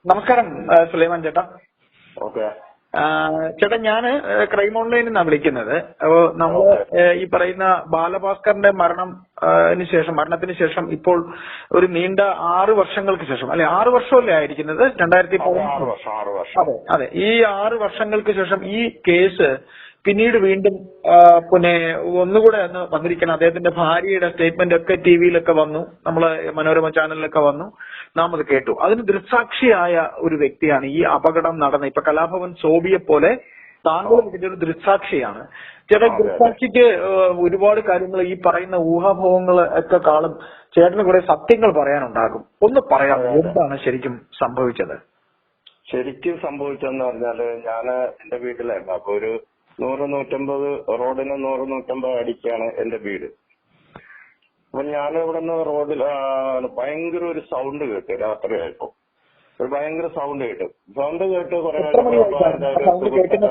നമസ്കാരം സുലൈമാൻ ചേട്ടാ. ഓക്കെ ചേട്ടാ, ഞാന് ക്രൈം ഓൺലൈനിൽ നിന്നാണ് വിളിക്കുന്നത്. അപ്പോ നമ്മള് ഈ പറയുന്ന ബാലഭാസ്കറിന്റെ മരണത്തിന് ശേഷം ഇപ്പോൾ ഒരു നീണ്ട 6 വർഷങ്ങൾക്ക് ശേഷം, അല്ലെ 6 വർഷമല്ലേ ആയിരിക്കുന്നത്, 2016. അതെ, ഈ 6 വർഷങ്ങൾക്ക് ശേഷം ഈ കേസ് പിന്നീട് വീണ്ടും പിന്നെ ഒന്നുകൂടെ ഒന്ന് വന്നിരിക്കണം. അദ്ദേഹത്തിന്റെ ഭാര്യയുടെ സ്റ്റേറ്റ്മെന്റ് ഒക്കെ ടിവിയിലൊക്കെ വന്നു, നമ്മള് മനോരമ ചാനലിലൊക്കെ വന്നു, നാം അത് കേട്ടു. അതിന് ദൃക്സാക്ഷിയായ ഒരു വ്യക്തിയാണ് ഈ അപകടം നടന്ന ഇപ്പൊ കലാഭവൻ സോബിയെ പോലെ താങ്കളും ഇതിന്റെ ഒരു ദൃക്സാക്ഷിയാണ്. ചേട്ടാ, ദൃക്സാക്ഷിക്ക് ഒരുപാട് കാര്യങ്ങൾ ഈ പറയുന്ന ഊഹാഭോഹങ്ങൾ ഒക്കെ കാണും. ചേട്ടന് കുറെ സത്യങ്ങൾ പറയാനുണ്ടാകും. ഒന്ന് പറയാം, എന്താണ് ശരിക്കും സംഭവിച്ചത്? ശരിക്കും സംഭവിച്ചതെന്ന് പറഞ്ഞാല് ഞാന് എന്റെ വീട്ടിലായിരുന്നു. അപ്പൊ ഒരു 100-150 റോഡിന് 100-150 അടിക്കാണ് എന്റെ വീട്. അപ്പൊ ഞാൻ ഇവിടെ നിന്ന് റോഡിൽ ഭയങ്കര ഒരു സൗണ്ട് കേട്ടു. രാത്രിയായപ്പോ ഒരു ഭയങ്കര സൗണ്ട് കേട്ട് കുറെ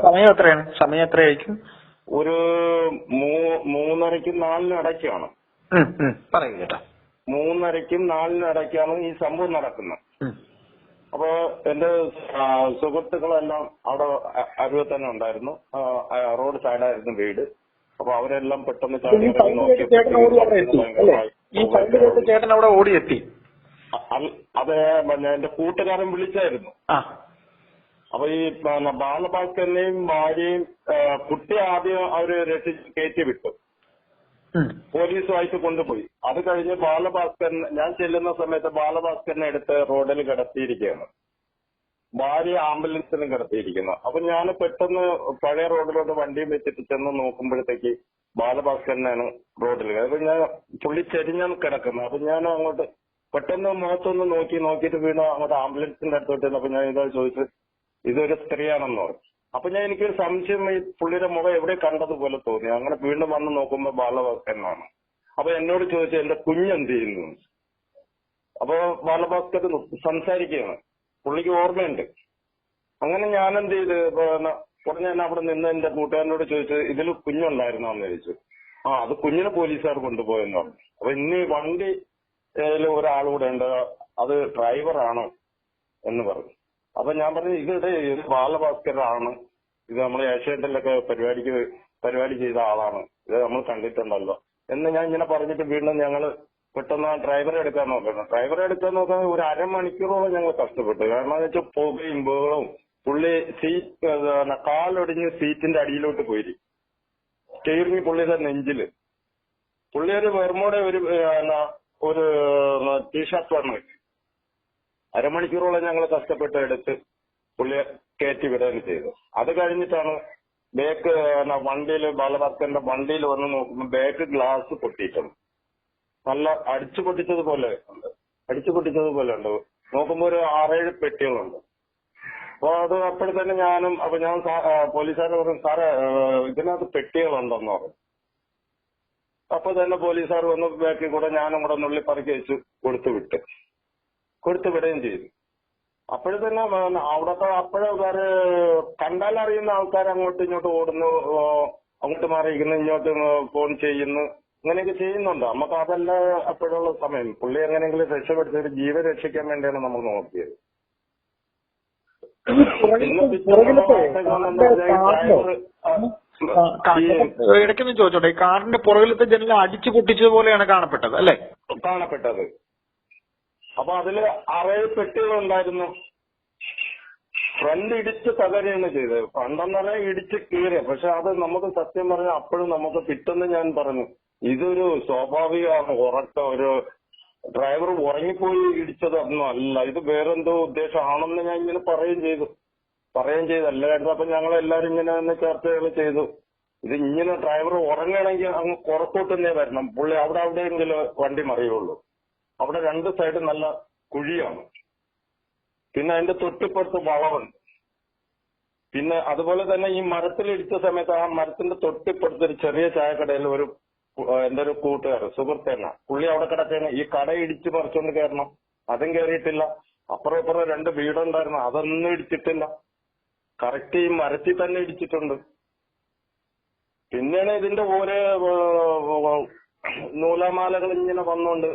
സമയം എത്രയായിരിക്കും? ഒരു 3:30ക്കും 4-നും ഇടയ്ക്കാണ്. പറയൂ ചേട്ടാ. 3:30ക്കും 4-നും ഇടയ്ക്കാണ് ഈ സംഭവം നടക്കുന്നത്. അപ്പൊ എന്റെ സുഹൃത്തുക്കളെല്ലാം അവിടെ അരുവ തന്നെ ഉണ്ടായിരുന്നു. റോഡ് സൈഡായിരുന്നു വീട്. അപ്പൊ അവരെല്ലാം പെട്ടെന്ന് ചേട്ടൻ അവിടെ ഓടിയെത്തി. അത് എന്റെ കൂട്ടുകാരൻ വിളിച്ചായിരുന്നു. അപ്പൊ ഈ ബാലഭാസ്കരനെയും ഭാര്യയും കുട്ടി ആദ്യം അവര് രക്ഷിച്ച് കയറ്റി വിട്ടു, പോലീസുമായിട്ട് കൊണ്ടുപോയി. അത് കഴിഞ്ഞ് ഞാൻ ചെല്ലുന്ന സമയത്ത് ബാലഭാസ്കരനെ എടുത്ത് റോഡിൽ കിടത്തിയിരിക്കുകയാണ്, ഭാര്യ ആംബുലൻസിലും കിടത്തിയിരിക്കുന്നു. അപ്പൊ ഞാൻ പെട്ടെന്ന് പഴയ റോഡിലോട്ട് വണ്ടിയും വെച്ചിട്ട് ചെന്ന് നോക്കുമ്പോഴത്തേക്ക് ബാലഭാസ്കരനാണ് റോഡിൽ. അപ്പൊ പുള്ളി ചെരിഞ്ഞാണ് കിടക്കുന്നത്. അപ്പൊ ഞാൻ അങ്ങോട്ട് പെട്ടെന്ന് മുഖത്തൊന്ന് നോക്കിയിട്ട് വീണു അങ്ങോട്ട് ആംബുലൻസിന്റെ അടുത്തോട്ട്. അപ്പൊ ഞാൻ ഇതാ ചോദിച്ചു, ഇതൊരു സ്ത്രീയാണെന്ന് പറഞ്ഞു. അപ്പൊ എനിക്കൊരു സംശയം, ഈ പുള്ളിയുടെ മുഖം എവിടെ കണ്ടതുപോലെ തോന്നി. അങ്ങനെ വീണ്ടും വന്ന് നോക്കുമ്പോ ബാലഭാസ്കരനാണ്. അപ്പൊ എന്നോട് ചോദിച്ചു, എന്റെ കുഞ്ഞെന്ത് ചെയ്യുന്നു? അപ്പൊ ബാലഭാസ്കർ സംസാരിക്കുകയാണ്, പുള്ളിക്ക് ഓർമ്മയുണ്ട്. അങ്ങനെ ഞാൻ എന്ത് ചെയ്ത് ഉടനെ തന്നെ അവിടെ നിന്ന് എന്റെ കൂട്ടുകാരനോട് ചോദിച്ചു, ഇതിൽ കുഞ്ഞുണ്ടായിരുന്നോ എന്ന് ചോദിച്ചു. അത് കുഞ്ഞിനെ പോലീസുകാർ കൊണ്ടുപോയെന്ന് പറഞ്ഞു. അപ്പൊ ഇന്ന് ഈ വണ്ടി ഒരാളുകൂടെ ഉണ്ട്, അത് ഡ്രൈവറാണോ എന്ന് പറഞ്ഞു. അപ്പൊ ഞാൻ പറഞ്ഞു, ഇത് ബാലഭാസ്കറാണ്, ഇത് നമ്മൾ ഏഷ്യാനെറ്റിലൊക്കെ പരിപാടി ചെയ്ത ആളാണ്, ഇത് നമ്മൾ കണ്ടിട്ടുണ്ടല്ലോ എന്ന് ഞാൻ ഇങ്ങനെ പറഞ്ഞിട്ട് വീണ്ടും ഞങ്ങള് പെട്ടെന്ന് ഡ്രൈവറെ എടുക്കാൻ നോക്കാൻ ഒരു അരമണിക്കൂറോളം ഞങ്ങൾ കഷ്ടപ്പെട്ടു. കാരണം എന്ന് വെച്ചാൽ പുകയും ബഹളവും. പുള്ളി കാലൊടിഞ്ഞ് സീറ്റിന്റെ അടിയിലോട്ട് പോയി, സ്റ്റീറിംഗ് പുള്ളിയുടെ നെഞ്ചില്. പുള്ളി ഒരു വെർമോടെ ഒരു ടീഷർട്ട് വന്ന് അരമണിക്കൂറോളം ഞങ്ങൾ കഷ്ടപ്പെട്ട് എടുത്ത് പുള്ളിയെ കയറ്റി വിടുകയും ചെയ്തു. അത് കഴിഞ്ഞിട്ടാണ് ബാക്ക് ബാലഭാസ്കറിന്റെ വണ്ടിയിൽ വന്ന് നോക്കുമ്പോൾ ബാക്ക് ഗ്ലാസ് പൊട്ടിയിട്ടുണ്ട്. നല്ല അടിച്ചു പൊട്ടിച്ചതുപോലെ ഉണ്ട്. നോക്കുമ്പോ ഒരു 6-7 പെട്ടികളുണ്ട്. അപ്പൊ അത് അപ്പോഴത്തന്നെ ഞാൻ പോലീസുകാരെ പറഞ്ഞു, സാറേ ഇതിനകത്ത് പെട്ടികളുണ്ടെന്ന് പറഞ്ഞു. അപ്പൊ തന്നെ പോലീസുകാർ വന്ന് ബാക്കിൽ കൂടെ ഞാനും കൂടെ നുള്ളി പറക്കി വെച്ച് കൊടുത്തു വിടുകയും ചെയ്തു. അപ്പോഴത്തന്നെ അപ്പോഴേ വേറെ കണ്ടാലറിയുന്ന ആൾക്കാർ അങ്ങോട്ടും ഇങ്ങോട്ടും ഓടുന്നു, അങ്ങോട്ട് മാറിയിരിക്കുന്നു, ഇങ്ങോട്ട് ഫോൺ ചെയ്യുന്നു, ഇങ്ങനെയൊക്കെ ചെയ്യുന്നുണ്ട്. നമുക്ക് അതല്ല അപ്പോഴുള്ള സമയം. പുള്ളി എങ്ങനെയെങ്കിലും രക്ഷപ്പെടുത്തി ഒരു ജീവൻ രക്ഷിക്കാൻ വേണ്ടിയാണ് നമ്മൾ നോക്കിയത്. ഇടയ്ക്കൊന്ന് ചോദിച്ചോട്ടെ, കാറിന്റെ പുറകിലത്തെ ജനൽ അടിച്ചു പൊട്ടിച്ചതുപോലെയാണ് കാണപ്പെട്ടത് അല്ലേ? കാണപ്പെട്ടത്. അപ്പൊ അതില് 6 പെട്ടികളുണ്ടായിരുന്നു. ഫ്രണ്ട് ഇടിച്ച് തകരുകയാണ് ചെയ്തത്. ഫ്രണ്ടെന്ന് പറഞ്ഞാൽ ഇടിച്ച് കീറിയ. പക്ഷെ അത് നമുക്ക് സത്യം പറഞ്ഞാൽ അപ്പോഴും നമുക്ക് പിറ്റേന്ന് ഞാൻ പറഞ്ഞു, ഇതൊരു സ്വാഭാവികമാണ്, ഒരു ഡ്രൈവർ ഉറങ്ങിപ്പോയി ഇടിച്ചതൊന്നും അല്ല, ഇത് വേറെന്തോ ഉദ്ദേശമാണെന്ന് ഞാൻ ഇങ്ങനെ പറയുകയും ചെയ്തു. അല്ലായിരുന്നു. അപ്പൊ ഞങ്ങളെല്ലാരും ഇങ്ങനെ തന്നെ ചർച്ചകൾ ചെയ്തു. ഇത് ഇങ്ങനെ ഡ്രൈവർ ഉറങ്ങണമെങ്കിൽ അങ്ങ് പുറത്തോട്ടുന്നേ വരണം, പുള്ളി അവിടെയെങ്കിലും വണ്ടി മറിയുള്ളൂ. അവിടെ 2 സൈഡ് നല്ല കുഴിയാണ്. പിന്നെ അതിന്റെ തൊട്ടിപ്പുറത്ത് വളവുണ്ട്. പിന്നെ അതുപോലെ തന്നെ ഈ മരത്തിൽ ഇടിച്ച സമയത്ത് ആ മരത്തിന്റെ തൊട്ടിപ്പുറത്ത് ഒരു ചെറിയ ചായക്കടയിൽ എന്റെ ഒരു കൂട്ടുകാരൻ സുഹൃത്തേന പുള്ളി അവിടെ കിടക്കുകയാണ്. ഈ കട ഇടിച്ച് പറിച്ചോണ്ട് കയറണം, അതും കയറിയിട്ടില്ല. അപ്പുറം 2 വീടുണ്ടായിരുന്നു, അതൊന്നും ഇടിച്ചിട്ടില്ല. കറക്റ്റ് ഈ മരത്തിൽ തന്നെ ഇടിച്ചിട്ടുണ്ട്. പിന്നെയാണ് ഇതിന്റെ ഓരോ നൂലാമാലകൾ ഇങ്ങനെ വന്നോണ്ട്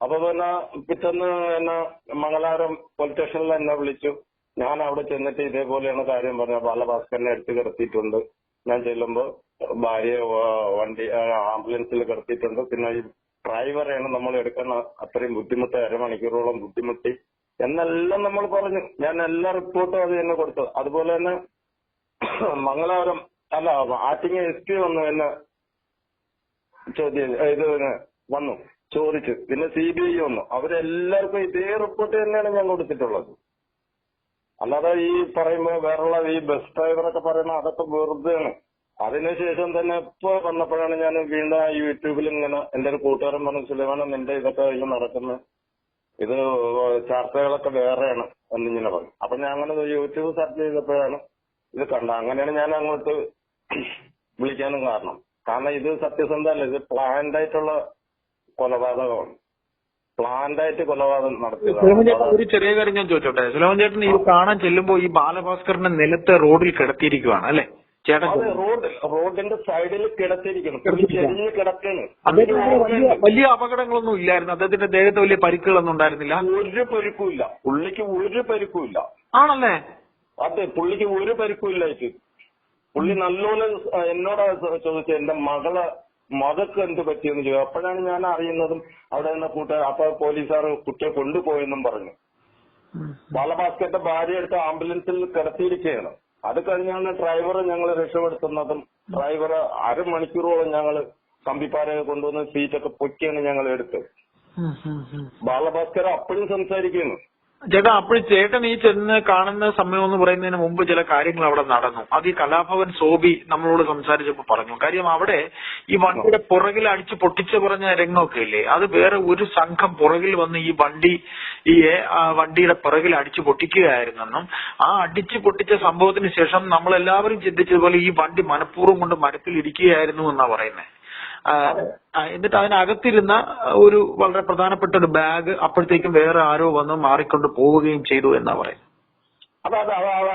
അപ്പൊ പിന്നെ പിറ്റേന്ന് എന്നെ മംഗലാപുരം പോലീസ് സ്റ്റേഷനിൽ എന്നെ വിളിച്ചു. ഞാൻ അവിടെ ചെന്നിട്ട് ഇതേപോലെയാണ് കാര്യം പറഞ്ഞത്. ബാലഭാസ്കറിനെ എടുത്ത് കിടത്തിയിട്ടുണ്ട്. ഞാൻ ചെല്ലുമ്പോ ഭാര്യയെ വണ്ടി ആംബുലൻസിൽ കിടത്തിയിട്ടുണ്ട്. പിന്നെ ഈ ഡ്രൈവറെയാണ് നമ്മൾ എടുക്കുന്ന അത്രയും ബുദ്ധിമുട്ട്, അരമണിക്കൂറോളം ബുദ്ധിമുട്ടി എന്നെല്ലാം നമ്മൾ പറഞ്ഞു. ഞാൻ എല്ലാ റിപ്പോർട്ടും അത് തന്നെ കൊടുത്തു. അതുപോലെ തന്നെ മംഗലാപുരം അല്ല ആറ്റിങ്ങ SP വന്നു എന്നെ വന്നു ചോദിച്ചു. പിന്നെ CBI വന്നു. അവരെല്ലാവർക്കും ഇതേ റിപ്പോർട്ട് തന്നെയാണ് ഞാൻ കൊടുത്തിട്ടുള്ളത്. അല്ലാതെ ഈ പറയുമ്പോ വേറുള്ള ഈ ബസ് ഡ്രൈവറൊക്കെ പറയുന്ന അതൊക്കെ വെറുതെയാണ്. അതിനുശേഷം തന്നെ ഇപ്പൊ വന്നപ്പോഴാണ് ഞാൻ വീണ്ടും യൂട്യൂബിൽ ഇങ്ങനെ എന്റെ ഒരു കൂട്ടുകാരൻ പറഞ്ഞു, സുലൈമാൻ നിന്റെ ഇതൊക്കെ ഇങ്ങനെ നടക്കുന്നത്, ഇത് ചർച്ചകളൊക്കെ വേറെയാണ് എന്നിങ്ങനെ പറഞ്ഞു. അപ്പൊ ഞാൻ അങ്ങനെ യൂട്യൂബ് സെർച്ച് ചെയ്തപ്പോഴാണ് ഇത് കണ്ടത്. അങ്ങനെയാണ് ഞാൻ അങ്ങോട്ട് വിളിക്കാനും കാരണം ഇത് സത്യസന്ധമല്ല. ഇത് പ്ലാൻഡ് ആയിട്ടുള്ള കൊലപാതകമാണ്. പ്ലാൻഡ് ആയിട്ട് കൊലപാതകം നടത്തിയതാണ്. ഒരു ചെറിയ കാര്യം ഞാൻ ചോദിച്ചോട്ടെ, സുലൈമാൻ ചേട്ടൻ ഈ കാണാൻ ചെല്ലുമ്പോ ഈ ബാലഭാസ്കറിനെ നിലത്ത് റോഡിൽ കിടത്തിയിരിക്കുവാണ് അല്ലെ ചേട്ടൻ? റോഡിന്റെ സൈഡിൽ കിടത്തിയിരിക്കുന്നു, ചെരിഞ്ഞ് കിടക്കാണ്. വലിയ അപകടങ്ങളൊന്നും ഇല്ലായിരുന്നു, അദ്ദേഹത്തിന്റെ ദേഹത്ത് വലിയ പരിക്കുകളൊന്നും ഉണ്ടായിരുന്നില്ല? ഒരു പരിക്കുമില്ല, പുള്ളിക്ക് ഒരു പരിക്കുമില്ല. ആണല്ലേ? അതെ, പുള്ളിക്ക് ഒരു പരിക്കുമില്ലായിട്ട് പുള്ളി നല്ലോണം എന്നോട് ചോദിച്ചു എന്റെ മകൾക്ക് എന്ത് പറ്റിയെന്ന് ചോദിച്ചു. അപ്പോഴാണ് ഞാൻ അറിയുന്നതും അവിടെ നിന്ന് കൂട്ടുകാർ അപ്പൊ പോലീസുകാർ കുട്ടിയെ കൊണ്ടുപോയെന്നും പറഞ്ഞു. ബാലഭാസ്കറിന്റെ ഭാര്യ എടുത്ത് ആംബുലൻസിൽ കിടത്തിയിരിക്കുകയാണ്. അത് കഴിഞ്ഞാണ് ഡ്രൈവറെ ഞങ്ങൾ രക്ഷപ്പെടുത്തുന്നതും. ഡ്രൈവറെ അരമണിക്കൂറോളം ഞങ്ങൾ കമ്പിപ്പാരയൊക്കെ കൊണ്ടുവന്ന് സീറ്റൊക്കെ പൊക്കിയാണ് ഞങ്ങൾ എടുത്തത്. ബാലഭാസ്കർ അപ്പോഴും സംസാരിക്കുന്നു. ചേട്ടാ, അപ്പോൾ ചേട്ടൻ ഈ ചെന്ന് കാണുന്ന സമയം എന്ന് പറയുന്നതിന് മുമ്പ് ചില കാര്യങ്ങൾ അവിടെ നടന്നു. അത് ഈ കലാഭവൻ സോബി നമ്മളോട് സംസാരിച്ചപ്പോ പറഞ്ഞു. കാര്യം അവിടെ ഈ വണ്ടിയുടെ പുറകിൽ അടിച്ച് പൊട്ടിച്ച പറഞ്ഞ രംഗമൊക്കെ ഇല്ലേ, അത് വേറെ ഒരു സംഘം പുറകിൽ വന്ന് ഈ വണ്ടിയുടെ പുറകിൽ അടിച്ചു പൊട്ടിക്കുകയായിരുന്നെന്നും ആ അടിച്ചു പൊട്ടിച്ച സംഭവത്തിന് ശേഷം നമ്മളെല്ലാവരും ചിന്തിച്ചതുപോലെ ഈ വണ്ടി മനഃപൂർവ്വം കൊണ്ട് മരത്തിൽ ഇടിക്കുകയായിരുന്നു എന്നാ പറയുന്നത്. എന്നിട്ട് അതിനകത്തിരുന്ന ഒരു വളരെ പ്രധാനപ്പെട്ട ഒരു ബാഗ് അപ്പോഴത്തേക്കും വേറെ ആരോ വന്ന് മാറിക്കൊണ്ട് പോവുകയും ചെയ്തു എന്നാ പറയുന്നത്. അതെ,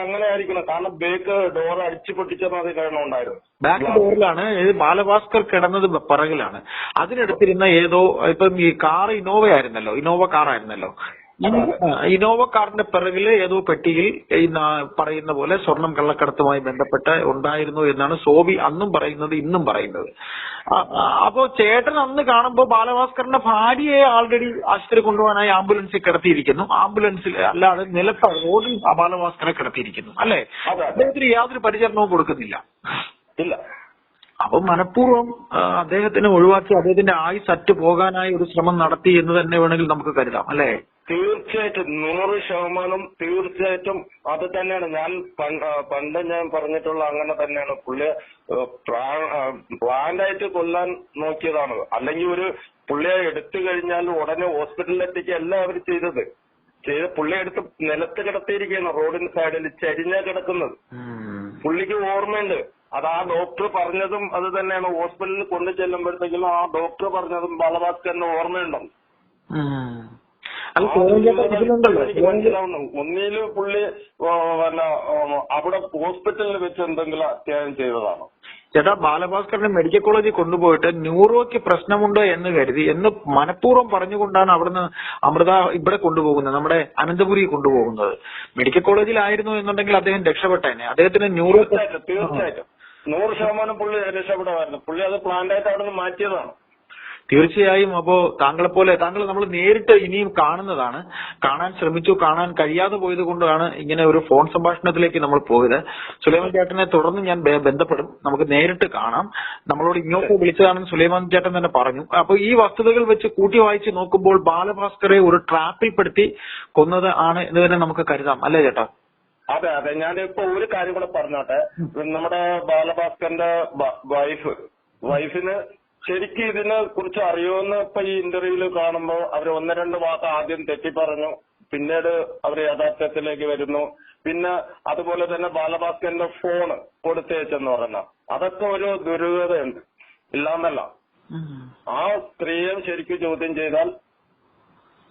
അങ്ങനെ ആയിരിക്കണം. കാരണം ബാക്ക് ഡോർ അടിച്ചു പൊട്ടിച്ചതായിരുന്നു. ബാക്ക് ഡോറിലാണ് ബാലഭാസ്കർ കിടന്നത്, പിറകിലാണ്. അതിനടുത്തിരുന്ന ഏതോ ഇപ്പം ഈ കാർ ഇന്നോവ കാറായിരുന്നല്ലോ. ഇന്നോവ കാറിന്റെ പിറകില് ഏതോ പെട്ടിയിൽ ഈ പറയുന്ന പോലെ സ്വർണം കള്ളക്കടത്തുമായി ബന്ധപ്പെട്ട് ഉണ്ടായിരുന്നു എന്നാണ് സോബി അന്നും പറയുന്നത്, ഇന്നും പറയുന്നത്. അപ്പോ ചേട്ടൻ അന്ന് കാണുമ്പോ ബാലഭാസ്കറിന്റെ ഭാര്യയെ ആൾറെഡി ആശുപത്രി കൊണ്ടുപോകാനായി ആംബുലൻസിൽ കിടത്തിയിരിക്കുന്നു. ആംബുലൻസിൽ അല്ലാതെ നിലത്ത് റോഡിൽ ബാലഭാസ്കറെ കിടത്തിയിരിക്കുന്നു അല്ലെ? അദ്ദേഹത്തിന് യാതൊരു പരിചരണവും കൊടുക്കുന്നില്ല. ഇല്ല. അപ്പൊ മനഃപൂർവ്വം അദ്ദേഹത്തിനെ ഒഴിവാക്കി അദ്ദേഹത്തിന്റെ ആയുസ് അറ്റ് പോകാനായി ഒരു ശ്രമം നടത്തി എന്ന് തന്നെ വേണമെങ്കിൽ നമുക്ക് കരുതാം അല്ലെ? തീർച്ചയായിട്ടും 100% തീർച്ചയായിട്ടും അത് തന്നെയാണ്. ഞാൻ പണ്ട് ഞാൻ പറഞ്ഞിട്ടുള്ള അങ്ങനെ തന്നെയാണ്. പുള്ളിയെ പ്ലാൻഡായിട്ട് കൊല്ലാൻ നോക്കിയതാണ്. അല്ലെങ്കിൽ ഒരു പുള്ളിയെ എടുത്തു കഴിഞ്ഞാൽ ഉടനെ ഹോസ്പിറ്റലിൽ എത്തിക്കുകയല്ല അവർ ചെയ്തത്. പുള്ളിയെ എടുത്ത് നിലത്ത് കിടത്തിയിരിക്കുകയാണ്, റോഡിന്റെ സൈഡിൽ ചരിഞ്ഞാ കിടക്കുന്നത്. പുള്ളിക്ക് ഓർമ്മയുണ്ട്. അത് ആ ഡോക്ടർ പറഞ്ഞതും അത് തന്നെയാണ്. ഹോസ്പിറ്റലിൽ കൊണ്ടു ചെല്ലുമ്പോഴത്തേക്കും ആ ഡോക്ടർ പറഞ്ഞതും ബാലഭാസ്കറിന് ഓർമ്മയുണ്ടോ? മനസ്സിലാവുന്നു. ഒന്നില് പുള്ളി അവിടെ ഹോസ്പിറ്റലിൽ വെച്ച് എന്തെങ്കിലും അത്യാവശ്യം ചെയ്തതാണ്. ചേട്ടാ, ബാലഭാസ്കറിനെ മെഡിക്കൽ കോളേജിൽ കൊണ്ടുപോയിട്ട് ന്യൂറോയ്ക്ക് പ്രശ്നമുണ്ടോ എന്ന് കരുതി എന്ന് മനഃപൂർവ്വം പറഞ്ഞുകൊണ്ടാണ് അവിടുന്ന് അമൃത ഇവിടെ കൊണ്ടുപോകുന്നത്, നമ്മുടെ അനന്തപുരി കൊണ്ടുപോകുന്നത്. മെഡിക്കൽ കോളേജിലായിരുന്നു എന്നുണ്ടെങ്കിൽ അദ്ദേഹം രക്ഷപ്പെട്ടേനെ. അദ്ദേഹത്തിന് ന്യൂറോ തീർച്ചയായിട്ടും 100% പുള്ളി രക്ഷപ്പെടുമായിരുന്നു. പുള്ളി അത് പ്ലാൻഡായിട്ട് അവിടെ നിന്ന് മാറ്റിയതാണ്. തീർച്ചയായും. അപ്പോ താങ്കൾ നമ്മൾ നേരിട്ട് ഇനിയും കാണുന്നതാണ്. കാണാൻ ശ്രമിച്ചു, കാണാൻ കഴിയാതെ പോയത് കൊണ്ടാണ് ഇങ്ങനെ ഒരു ഫോൺ സംഭാഷണത്തിലേക്ക് നമ്മൾ പോയത്. സുലൈമാൻ ചേട്ടനെ തുടർന്ന് ഞാൻ ബന്ധപ്പെടും, നമുക്ക് നേരിട്ട് കാണാം. നമ്മളോട് ഇങ്ങോട്ട് വിളിച്ചതാണെന്ന് സുലൈമാൻ ചേട്ടൻ തന്നെ പറഞ്ഞു. അപ്പൊ ഈ വസ്തുതകൾ വെച്ച് കൂട്ടി വായിച്ച് നോക്കുമ്പോൾ ബാലഭാസ്കറെ ഒരു ട്രാപ്പിൽപ്പെടുത്തി കൊന്നത് ആണ് എന്ന് തന്നെ നമുക്ക് കരുതാം അല്ലേ ചേട്ടാ? അതെ. ഞാനിപ്പോ ഒരു കാര്യം കൂടെ പറഞ്ഞോട്ടെ. നമ്മുടെ ബാലഭാസ്കറിന്റെ വൈഫിന് ശരിക്കും ഇതിനെ കുറിച്ച് അറിയുമെന്ന് ഇപ്പൊ ഈ ഇന്റർവ്യൂവിൽ കാണുമ്പോ അവർ 1-2 വാക്ക് ആദ്യം തെറ്റി പറഞ്ഞു, പിന്നീട് അവർ യഥാർത്ഥത്തിലേക്ക് വരുന്നു. പിന്നെ അതുപോലെ തന്നെ ബാലഭാസ്കറിന്റെ ഫോണ് കൊടുത്തേച്ചെന്ന് പറഞ്ഞ അതൊക്കെ ഒരു ദുരൂഹതയുണ്ട്, ഇല്ലാന്നല്ല. ആ സ്ത്രീയെ ശരിക്കും ചോദ്യം ചെയ്താൽ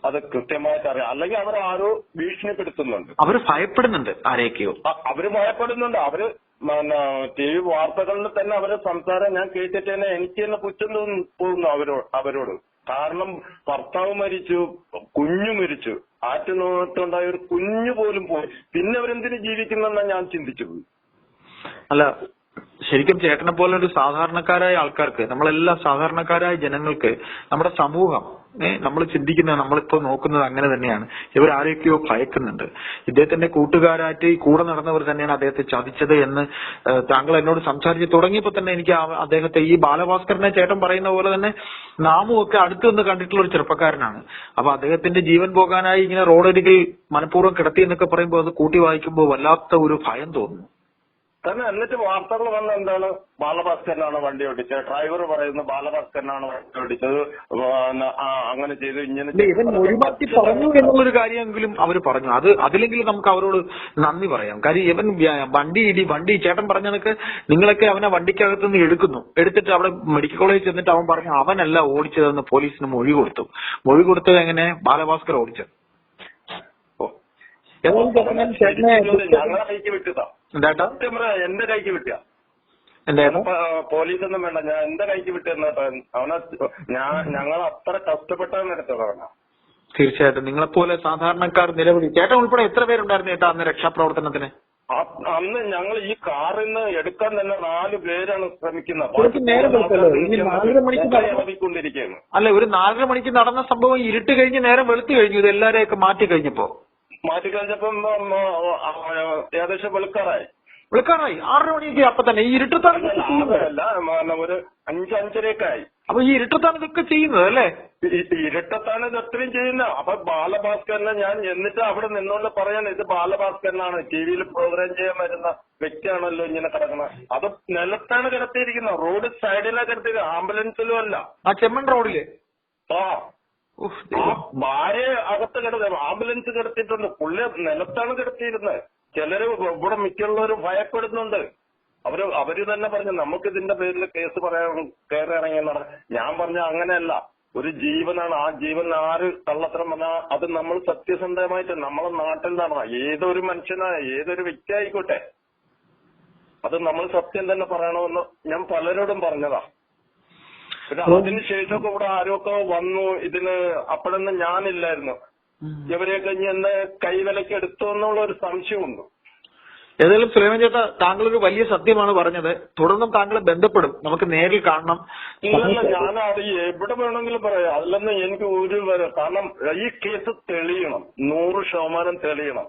അത് കൃത്യമായിട്ട് അറിയാം. അല്ലെങ്കിൽ അവർ ആരോ ഭീഷണിപ്പെടുത്തുന്നുണ്ട്, അവർ ഭയപ്പെടുന്നുണ്ട്, ആരെയൊക്കെയോ അവര് ഭയപ്പെടുന്നുണ്ട്. അവര് TV വാർത്തകളിൽ തന്നെ അവര് സംസാരം ഞാൻ കേട്ടിട്ട് തന്നെ എനിക്ക് തന്നെ പുച്ഛം തോന്നുന്നു അവരോട്. കാരണം ഭർത്താവ് മരിച്ചു, കുഞ്ഞു മരിച്ചു, ആറ്റുനോട്ടുണ്ടായ ഒരു കുഞ്ഞു പോലും പോയി. പിന്നെ അവരെന്തിനു ജീവിക്കുന്നെന്നാ ഞാൻ ചിന്തിച്ചു പോയി. അല്ല, ശരിക്കും ചേട്ടനെ പോലെ ഒരു സാധാരണക്കാരായ ആൾക്കാർക്ക്, നമ്മളെല്ലാം സാധാരണക്കാരായ ജനങ്ങൾക്ക്, നമ്മുടെ സമൂഹം നമ്മൾ ചിന്തിക്കുന്നത്, നമ്മളിപ്പോ നോക്കുന്നത് അങ്ങനെ തന്നെയാണ്. ഇവരാരെയൊക്കെയോ ഭയക്കുന്നുണ്ട്. ഇദ്ദേഹത്തിന്റെ കൂട്ടുകാരായിട്ട് കൂടെ നടന്നവർ തന്നെയാണ് അദ്ദേഹത്തെ ചതിച്ചത് എന്ന് താങ്കൾ എന്നോട് സംസാരിച്ച് തുടങ്ങിയപ്പോ തന്നെ എനിക്ക് അദ്ദേഹത്തെ, ഈ ബാലഭാസ്കറിനെ ചേട്ടൻ പറയുന്ന പോലെ തന്നെ നാമും ഒക്കെ അടുത്ത് നിന്ന് കണ്ടിട്ടുള്ള ഒരു ചെറുപ്പക്കാരനാണ്. അപ്പൊ അദ്ദേഹത്തിന്റെ ജീവൻ പോകാനായി ഇങ്ങനെ റോഡരികിൽ മനഃപൂർവ്വം കിടത്തി എന്നൊക്കെ പറയുമ്പോൾ അത് കൂട്ടി വായിക്കുമ്പോൾ വല്ലാത്ത ഒരു ഭയം തോന്നുന്നു. കാരണം എന്നിട്ട് വാർത്തകൾ വന്ന എന്താണ്, ബാലഭാസ്കരനാണ് വണ്ടി ഓടിച്ചത്, ഡ്രൈവർ പറയുന്നു ബാലഭാസ്കരനാണ് വണ്ടി ഓടിച്ചത്, അങ്ങനെ ചെയ്തു, ഇങ്ങനെ ഇവൻ മൊഴിമാറ്റി പറഞ്ഞു എന്നുള്ളൊരു കാര്യമെങ്കിലും അവർ പറഞ്ഞു. അതിലെങ്കിലും നമുക്ക് അവരോട് നന്ദി പറയാം. കാര്യം ഇവൻ വണ്ടി ചേട്ടൻ പറഞ്ഞതൊക്കെ, നിങ്ങളൊക്കെ അവനെ വണ്ടിക്കകത്ത് നിന്ന് എടുത്തിട്ട് അവിടെ മെഡിക്കൽ കോളേജിൽ ചെന്നിട്ട് അവൻ പറഞ്ഞു അവനല്ല ഓടിച്ചതെന്ന് പോലീസിന് മൊഴി കൊടുത്തു. മൊഴി കൊടുത്തത് എങ്ങനെ? ബാലഭാസ്കർ ഓടിച്ചത്. ഞങ്ങളെ കൈക്ക് വിട്ടതാ, എന്താ എന്റെ കൈക്ക് വിട്ടുക, എന്തായിരുന്നു? പോലീസൊന്നും വേണ്ട, ഞാൻ എന്റെ കൈക്ക് വിട്ടുതന്നിട്ട് അവനെ ഞങ്ങൾ അത്ര കഷ്ടപ്പെട്ടാണ് എടുത്തതാണ്. തീർച്ചയായിട്ടും നിങ്ങളെപ്പോലെ സാധാരണക്കാർ നിരവധി, ചേട്ടൻ ഉൾപ്പെടെ എത്ര പേരുണ്ടായിരുന്നു ചേട്ടാ അന്ന് രക്ഷാപ്രവർത്തനത്തിന്? അന്ന് ഞങ്ങൾ ഈ കാറിൽ നിന്ന് എടുക്കാൻ തന്നെ 4 പേരാണ് ശ്രമിക്കുന്നത്. ഇറങ്ങിക്കൊണ്ടിരിക്കുകയാണ്. അല്ല, ഒരു 4:30 മണിക്ക് നടന്ന സംഭവം ഇരുട്ട് കഴിഞ്ഞ് നേരം വെളുത്തു കഴിഞ്ഞു. ഇത് എല്ലാരെയൊക്കെ മാറ്റി കഴിഞ്ഞപ്പോ ഏകദേശം വെളുക്കാറായി. 6:30 മണിയൊക്കെ അപ്പൊ തന്നെ ഈ ഇരുട്ടത്താണ് ഒരു 5-5:30 ആയി. അപ്പൊ ഈ ഇരുട്ടത്താണ് ഇതൊക്കെ ചെയ്യുന്നത് അല്ലേ? ഇരുട്ടത്താണ് ഇത് എത്രയും ചെയ്യുന്നത്. അപ്പൊ ബാലഭാസ്കരനെ ഞാൻ എന്നിട്ട് അവിടെ നിന്നുകൊണ്ട് പറയാൻ, ഇത് ബാലഭാസ്കരനാണ്, ടിവിയിൽ പ്രോഗ്രാം ചെയ്യാൻ വരുന്ന വ്യക്തിയാണല്ലോ ഇങ്ങനെ കിടക്കുന്നത്. അത് നിലത്താണ് കിടത്തിയിരിക്കുന്നത്, റോഡ് സൈഡിലാണ് കിടത്തിയിരിക്കുന്നത്, ആംബുലൻസിലും അല്ല. ആ ചെമ്മൺ റോഡില് ഭാര്യ അകത്ത് കിടന്നത്, ആംബുലൻസ് കിടത്തിയിട്ടുണ്ട്, പുള്ളി നിലത്താണ് കിടത്തിയിരുന്നത്. ചിലര് ഇവിടെ മിക്കുള്ളവരും ഭയപ്പെടുന്നുണ്ട്. അവര് തന്നെ പറഞ്ഞു നമുക്ക് ഇതിന്റെ പേരിൽ കേസ് പറയാൻ കയറി ഇറങ്ങിയെന്നാണ്. ഞാൻ പറഞ്ഞ അങ്ങനെയല്ല, ഒരു ജീവനാണ്. ആ ജീവൻ ആര് കള്ളത്തരം പറഞ്ഞാൽ അത് നമ്മൾ സത്യസന്ധമായിട്ട് നമ്മളെ നാട്ടിൽ നടന്ന ഏതൊരു മനുഷ്യനായ ഏതൊരു വ്യക്തി ആയിക്കോട്ടെ, അത് നമ്മൾ സത്യം തന്നെ പറയണമെന്ന് ഞാൻ പലരോടും പറഞ്ഞതാ. പിന്നെ അതിനുശേഷമൊക്കെ ഇവിടെ ആരൊക്കെ വന്നു ഇതിന്, അപ്പോഴൊന്നും ഞാനില്ലായിരുന്നു. ഇവരെയൊക്കെ ഇന്ന് കൈവിലക്ക് എടുത്തു എന്നുള്ള ഒരു സംശയമുണ്ട്. ഏതായാലും സുലൈമാൻ ചേട്ടാ, താങ്കളൊരു വലിയ സത്യമാണ് പറഞ്ഞത്. തുടർന്നും താങ്കളെ ബന്ധപ്പെടും, നമുക്ക് നേരിൽ കാണണം. ഇല്ലല്ല, ഞാനത് എവിടെ വേണമെങ്കിലും പറയാം. അതിലൊന്നും എനിക്ക് കാരണം ഈ കേസ് തെളിയണം, 100% തെളിയണം.